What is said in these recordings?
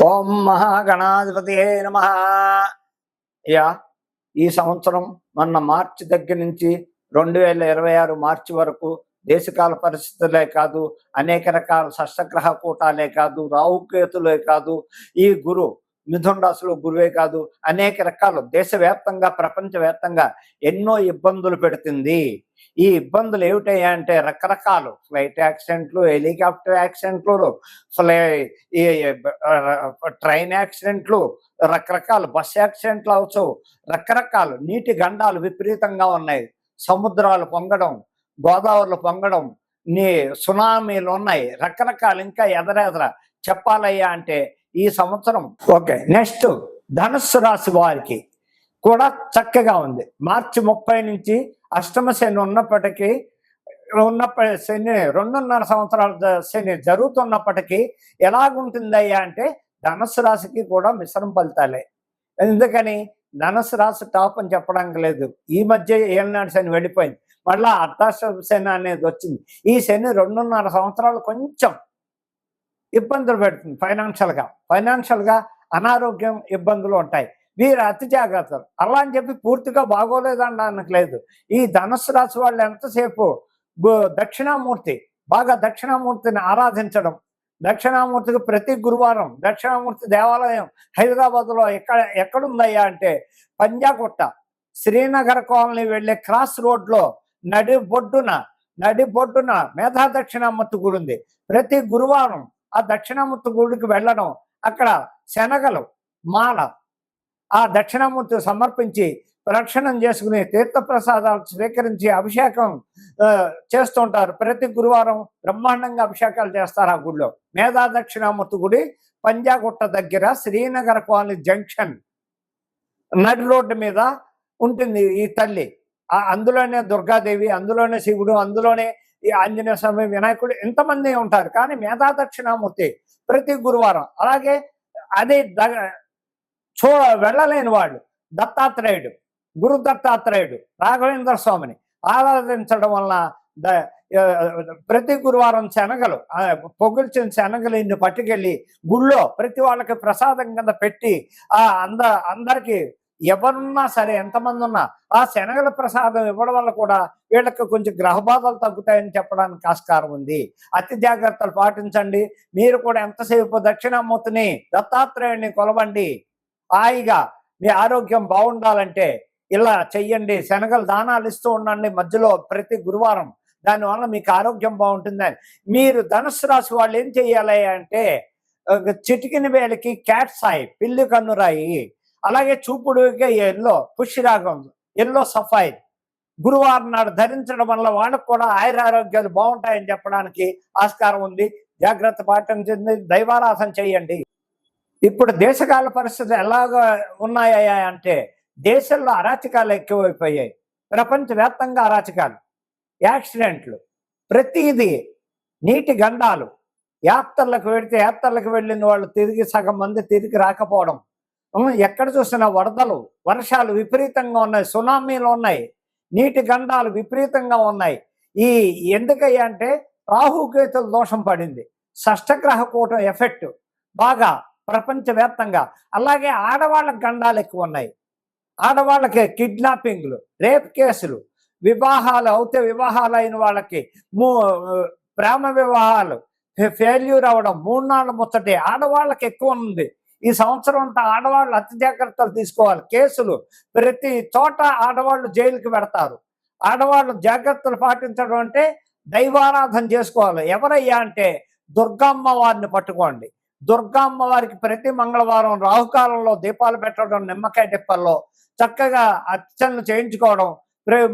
ఓం మహాగణాధిపతియే నమః. యా ఈ సంవత్సరం మొన్న మార్చి దగ్గర నుంచి 2026 మార్చి వరకు దేశకాల పరిస్థితులే కాదు, అనేక రకాల షష్టగ్రహ కూటాలే కాదు, రాహుకేతులే కాదు, ఈ గురు మిథున రాశిలో గురువే కాదు, అనేక రకాలు దేశవ్యాప్తంగా ప్రపంచవ్యాప్తంగా ఎన్నో ఇబ్బందులు పెడుతుంది. ఈ ఇబ్బందులు ఏమిటయ్యా అంటే రకరకాలు ఫ్లైట్ యాక్సిడెంట్లు, హెలికాప్టర్ యాక్సిడెంట్లు, ఈ ట్రైన్ యాక్సిడెంట్లు, రకరకాల బస్ యాక్సిడెంట్లు అవచ్చు, రకరకాలు నీటి గండాలు విపరీతంగా ఉన్నాయి. సముద్రాలు పొంగడం, గోదావరిలో పొంగడం, నీ సునామీలు ఉన్నాయి, రకరకాలు ఇంకా ఎదరెదర చెప్పాలయ్యా అంటే ఈ సంవత్సరం ఓకే. నెక్స్ట్ ధనుస్సు రాశి వారికి కూడా చక్కగా ఉంది. మార్చి 30 నుంచి అష్టమ శని ఉన్నప్పటికీ శని 2.5 సంవత్సరాల శని జరుగుతున్నప్పటికీ ఎలాగుంటుందయ్యా అంటే ధనుస్సు రాశికి కూడా మిశ్రమ ఫలితాలే. ఎందుకని ధనుస్సు రాశి టాప్ అని చెప్పడానికి లేదు. ఈ మధ్య ఏళ్ళనాడు శని వెళ్ళిపోయింది, మళ్ళా అర్ధాష్టమ శని అనేది వచ్చింది. ఈ శని 2.5 సంవత్సరాలు కొంచెం ఇబ్బందులు పెడుతుంది. ఫైనాన్షియల్గా అనారోగ్యం ఇబ్బందులు ఉంటాయి. వీరు అతి జాగ్రత్తలు. అలా అని చెప్పి పూర్తిగా బాగోలేదనడానికి లేదు. ఈ ధనుస్సు రాశి వాళ్ళు ఎంతసేపు దక్షిణామూర్తి, బాగా దక్షిణామూర్తిని ఆరాధించడం, దక్షిణామూర్తికి ప్రతి గురువారం దక్షిణామూర్తి దేవాలయం హైదరాబాద్లో ఎక్కడుందయ్యా అంటే పంజాగుట్ట శ్రీనగర్ కాలనీ వెళ్ళే క్రాస్ రోడ్లో నడి బొడ్డున మేధా దక్షిణామూర్తి గుడి ఉంది. ప్రతి గురువారం ఆ దక్షిణామూర్తి గుడికి వెళ్ళడం, అక్కడ శనగలు మాల ఆ దక్షిణామూర్తి సమర్పించి ప్రదక్షిణం చేసుకుని తీర్థప్రసాదాలు స్వీకరించి అభిషేకం చేస్తుంటారు. ప్రతి గురువారం బ్రహ్మాండంగా అభిషేకాలు చేస్తారు ఆ గుడిలో. మేధా దక్షిణామూర్తి గుడి పంజాగుట్ట దగ్గర శ్రీనగర్ కాలనీ జంక్షన్ నడి రోడ్డు మీద ఉంటుంది ఈ తల్లి. అందులోనే దుర్గాదేవి, అందులోనే శివుడు, అందులోనే ఈ ఆంజనేయ స్వామి, వినాయకుడు, ఎంతమంది ఉంటారు. కానీ మేధా దక్షిణామూర్తి ప్రతి గురువారం. అలాగే అదే వెళ్ళలేని వాళ్ళు దత్తాత్రేయుడు, గురు దత్తాత్రేయుడు రాఘవేంద్ర స్వామిని ఆరాధించడం వలన ప్రతి గురువారం శనగలు పొగిల్చిన శనగలు ఇన్ని పట్టుకెళ్ళి గుళ్ళో ప్రతి వాళ్ళకి ప్రసాదం కింద పెట్టి అందరికీ ఎవరున్నా సరే ఎంతమంది ఉన్నా ఆ శనగల ప్రసాదం ఇవ్వడం వల్ల కూడా వీళ్ళకి కొంచెం గ్రహబాధలు తగ్గుతాయని చెప్పడానికి ఆస్కారం ఉంది. అతి జాగ్రత్తలు పాటించండి. మీరు కూడా ఎంతసేపు దక్షిణామూర్తిని దత్తాత్రేయుని కొలవండి. హాయిగా మీ ఆరోగ్యం బాగుండాలంటే ఇలా చెయ్యండి. శనగలు దానాలు ఇస్తూ ఉండండి మధ్యలో ప్రతి గురువారం. దానివల్ల మీకు ఆరోగ్యం బాగుంటుందని. మీరు ధనుస్సు రాశి వాళ్ళు ఏం చెయ్యాలి అంటే చిటికిన వేలకి క్యాట్స్ ఐ, పిల్లి కన్నురాయి, అలాగే చూపుడుగా ఎల్లో పుష్యరాగం, ఎల్లో సఫైర్ గురువారం నాడు ధరించడం వల్ల వాళ్ళకు కూడా ఆయురారోగ్యాలు బాగుంటాయని చెప్పడానికి ఆస్కారం ఉంది. జాగ్రత్త పాటించండి, దైవారాధన చేయండి. ఇప్పుడు దేశకాల పరిస్థితులు ఎలాగ ఉన్నాయా అంటే దేశంలో అరాచకాలు ఎక్కువైపోయాయి. ప్రపంచవ్యాప్తంగా అరాచకాలు, యాక్సిడెంట్లు, ప్రతిదీ నీటి గండాలు, యాత్రలకు వెళ్ళిన వాళ్ళు తిరిగి సగం మంది తిరిగి రాకపోవడం, ఎక్కడ చూసినా వరదలు, వర్షాలు విపరీతంగా ఉన్నాయి, సునామీలు ఉన్నాయి, నీటి గండాలు విపరీతంగా ఉన్నాయి. ఈ ఎందుకయ్యా అంటే రాహుకేతుల దోషం పడింది, షష్టగ్రహ కూటం ఎఫెక్ట్ బాగా ప్రపంచవ్యాప్తంగా. అలాగే ఆడవాళ్ళకి గండాలు ఎక్కువ ఉన్నాయి. ఆడవాళ్ళకి కిడ్నాపింగ్లు, రేప్ కేసులు, వివాహాలు అయిన వాళ్ళకి ప్రేమ వివాహాలు ఫెయిల్యూర్ అవ్వడం, 3 నాళ్ళ ముచ్చటే ఆడవాళ్ళకి ఎక్కువ ఉంది. ఈ సంవత్సరం అంతా ఆడవాళ్ళు అతి జాగ్రత్తలు తీసుకోవాలి. కేసులు ప్రతి చోట ఆడవాళ్ళు జైలుకి పెడతారు. ఆడవాళ్ళు జాగ్రత్తలు పాటించడం అంటే దైవారాధన చేసుకోవాలి. ఎవరయ్యా అంటే దుర్గమ్మ వారిని పట్టుకోండి. దుర్గమ్మ వారికి ప్రతి మంగళవారం రాహుకాలంలో దీపాలు పెట్టడం, నిమ్మకాయ డిప్పల్లో చక్కగా అర్చనలు చేయించుకోవడం,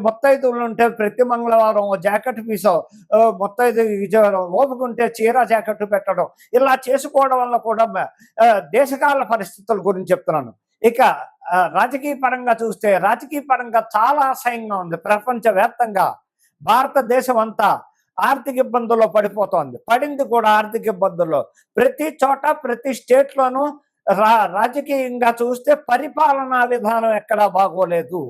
ముత్తైదువులు ఉంటే ప్రతి మంగళవారం ఓ జాకెట్ పీసో ముత్తైదు ఓపుకుంటే చీర జాకెట్ పెట్టడం, ఇలా చేసుకోవడం వల్ల కూడా దేశకాల పరిస్థితుల గురించి చెప్తున్నాను. ఇక రాజకీయ పరంగా చూస్తే రాజకీయ పరంగా చాలా అసహ్యంగా ఉంది. ప్రపంచవ్యాప్తంగా భారతదేశం అంతా ఆర్థిక ఇబ్బందుల్లో పడింది కూడా ఆర్థిక ఇబ్బందుల్లో. ప్రతి చోట ప్రతి స్టేట్లోనూ రాజకీయంగా చూస్తే పరిపాలనా విధానం ఎక్కడా బాగోలేదు.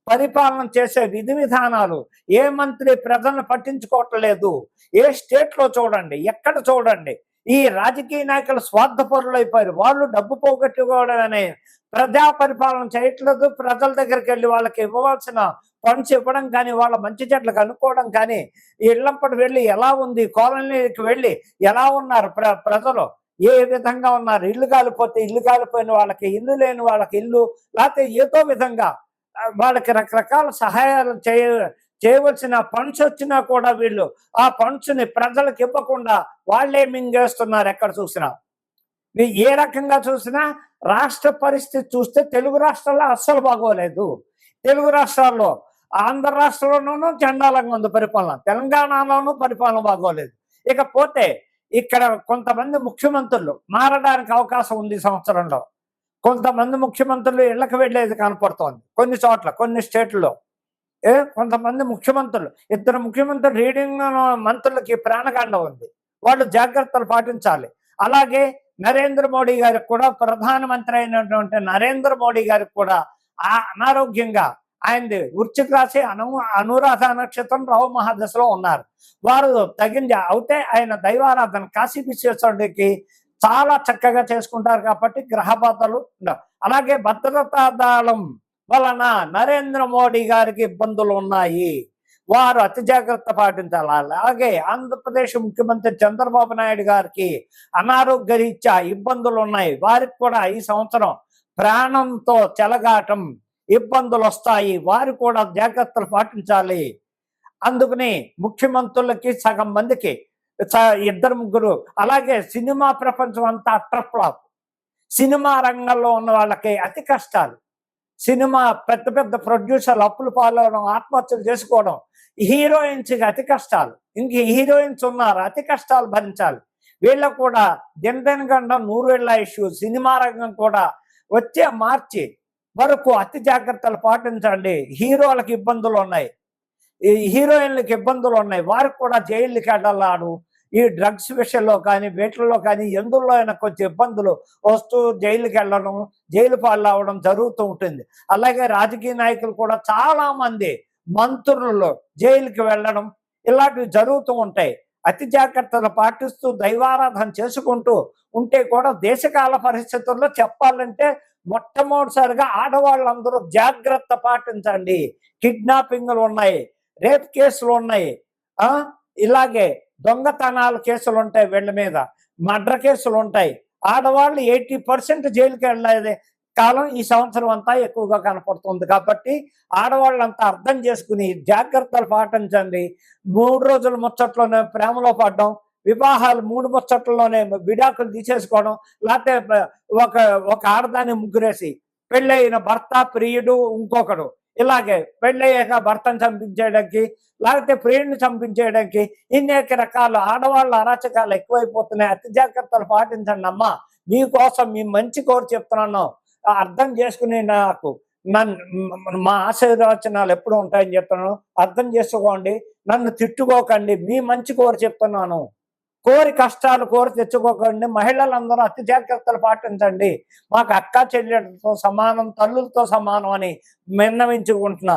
పరిపాలన చేసే విధి విధానాలు ఏ మంత్రి ప్రజలను పట్టించుకోవట్లేదు. ఏ స్టేట్లో చూడండి, ఎక్కడ చూడండి, ఈ రాజకీయ నాయకులు స్వార్థపరులు అయిపోయారు. వాళ్ళు డబ్బు పోగొట్టుకోవడమే, ప్రజా పరిపాలన చేయట్లేదు. ప్రజల దగ్గరికి వెళ్ళి వాళ్ళకి ఇవ్వవలసిన ఫండ్స్ ఇవ్వడం కానీ, వాళ్ళ మంచి చెడ్లు కనుక్కోవడం కానీ, ఇళ్ళంపటి వెళ్ళి ఎలా ఉంది, కాలనీకి వెళ్ళి ఎలా ఉన్నారు ప్రజలు, ఏ విధంగా ఉన్నారు, ఇల్లు కాలిపోతే ఇల్లు కాలిపోయిన వాళ్ళకి, ఇల్లు లేని వాళ్ళకి ఇల్లు, లేకపోతే ఏదో విధంగా వాళ్ళకి రకరకాల సహాయాలు చేయవలసిన ఫండ్స్ వచ్చినా కూడా వీళ్ళు ఆ ఫండ్స్ ని ప్రజలకు ఇవ్వకుండా వాళ్ళే మింగేస్తున్నారు. ఎక్కడ చూసినా ఏ రకంగా చూసినా రాష్ట్ర పరిస్థితి చూస్తే తెలుగు రాష్ట్రాల్లో అస్సలు బాగోలేదు. తెలుగు రాష్ట్రాల్లో, ఆంధ్ర రాష్ట్రంలోనూ చండాలంగా ఉంది పరిపాలన, తెలంగాణలోనూ పరిపాలన బాగోలేదు. ఇకపోతే ఇక్కడ కొంతమంది ముఖ్యమంత్రులు మారడానికి అవకాశం ఉంది ఈ సంవత్సరంలో. కొంతమంది ముఖ్యమంత్రులు ఇళ్లకు వెళ్ళేది కనపడుతోంది కొన్ని చోట్ల, కొన్ని స్టేట్లలో. కొంతమంది ముఖ్యమంత్రులు, ఇద్దరు ముఖ్యమంత్రులు రీడింగ్ మంత్రులకి ప్రాణకాండ ఉంది. వాళ్ళు జాగ్రత్తలు పాటించాలి. అలాగే నరేంద్ర మోడీ గారికి కూడా, ప్రధానమంత్రి అయినటువంటి నరేంద్ర మోడీ గారికి కూడా అనారోగ్యంగా, ఆయనది వృశ్చిక రాశి, అనురాధ నక్షత్రం రాహు మహాదశలో ఉన్నారు. వారు తగింది అవుతే ఆయన దైవారాధన కాశీ విశ్వేశ్వరుడికి చాలా చక్కగా చేసుకుంటారు కాబట్టి గ్రహబాధలు ఉండవు. అలాగే భద్రతా దళం వలన నరేంద్ర మోడీ గారికి ఇబ్బందులు ఉన్నాయి, వారు అతి జాగ్రత్త పాటించాలి. అలాగే ఆంధ్రప్రదేశ్ ముఖ్యమంత్రి చంద్రబాబు నాయుడు గారికి అనారోగ్య రీత్యా ఇబ్బందులు ఉన్నాయి. వారికి కూడా ఈ సంవత్సరం ప్రాణంతో చెలగాటం, ఇబ్బందులు వస్తాయి. వారు కూడా జాగ్రత్తలు పాటించాలి. అందుకని ముఖ్యమంత్రులకి సగం మందికి ఇద్దరు ముగ్గురు, అలాగే సినిమా ప్రపంచం అంతా అట్టర్ ఫ్లాప్. సినిమా రంగంలో ఉన్న వాళ్ళకి అతి కష్టాలు. సినిమా పెద్ద పెద్ద ప్రొడ్యూసర్లు అప్పులు పాలవడం, ఆత్మహత్యలు చేసుకోవడం. హీరోయిన్స్కి అతి కష్టాలు. ఇంక హీరోయిన్స్ ఉన్నారు, అతి కష్టాలు భరించాలి. వీళ్ళకు కూడా దినదినగండం 100 ఇష్యూ. సినిమా రంగం కూడా వచ్చే మార్చి వరకు అతి జాగ్రత్తలు పాటించండి. హీరోలకు ఇబ్బందులు ఉన్నాయి, ఈ హీరోయిన్లకు ఇబ్బందులు ఉన్నాయి. వారికి కూడా జైలుకి వెళ్ళాడు. ఈ డ్రగ్స్ విషయంలో కానీ, వీటిల్లో కానీ, ఎందులో అయినా కొంచెం ఇబ్బందులు వస్తూ జైలుకి వెళ్ళడం, జైలు పాలు అవడం జరుగుతూ ఉంటుంది. అలాగే రాజకీయ నాయకులు కూడా చాలా మంది మంత్రులు జైలుకి వెళ్ళడం, ఇలాంటివి జరుగుతూ ఉంటాయి. అతి జాగ్రత్తలు పాటిస్తూ దైవారాధన చేసుకుంటూ ఉంటే కూడా దేశకాల పరిస్థితుల్లో చెప్పాలంటే మొట్టమొదటిసారిగా ఆడవాళ్ళందరూ జాగ్రత్త పాటించండి. కిడ్నాపింగ్లు ఉన్నాయి, రేప్ కేసులు ఉన్నాయి, ఇలాగే దొంగతనాల కేసులు ఉంటాయి, వీళ్ళ మీద మర్డర్ కేసులు ఉంటాయి. ఆడవాళ్ళు 80% జైలుకి వెళ్ళేది కాలం ఈ సంవత్సరం అంతా ఎక్కువగా కనపడుతుంది. కాబట్టి ఆడవాళ్ళంతా అర్థం చేసుకుని జాగ్రత్తలు పాటించండి. 3 రోజుల ముచ్చట్లోనే ప్రేమలో పడడం, వివాహాలు 3 ముచ్చట్లలోనే విడాకులు తీసేసుకోవడం, లేకపోతే ఒక ఆడదాన్ని ముగ్గురేసి పెళ్ళైన భర్త, ప్రియుడు, ఇంకొకడు, ఇలాగే పెళ్ళయ్యాక భర్తను చంపించేయడానికి, లేకపోతే ప్రియుడిని చంపించేయడానికి, ఇన్నేక రకాల ఆడవాళ్ళ అరాచకాలు ఎక్కువైపోతున్నాయి. అతి జాగ్రత్తలు పాటించండి అమ్మా. మీకోసం, మీ మంచి కోరి చెప్తున్నాను. అర్థం చేసుకుని మా ఆశీర్వచనాలు ఎప్పుడు ఉంటాయని చెప్తున్నాను. అర్థం చేసుకోండి, నన్ను తిట్టుకోకండి. మీ మంచి కోరి చెప్తున్నాను. కోరి కష్టాలు కోరి తెచ్చుకోకండి. మహిళలందరూ అతి జాగ్రత్తలు పాటించండి. మాకు అక్క చెల్లెలతో సమానం, తల్లులతో సమానం అని విన్నవించుకుంటున్నా.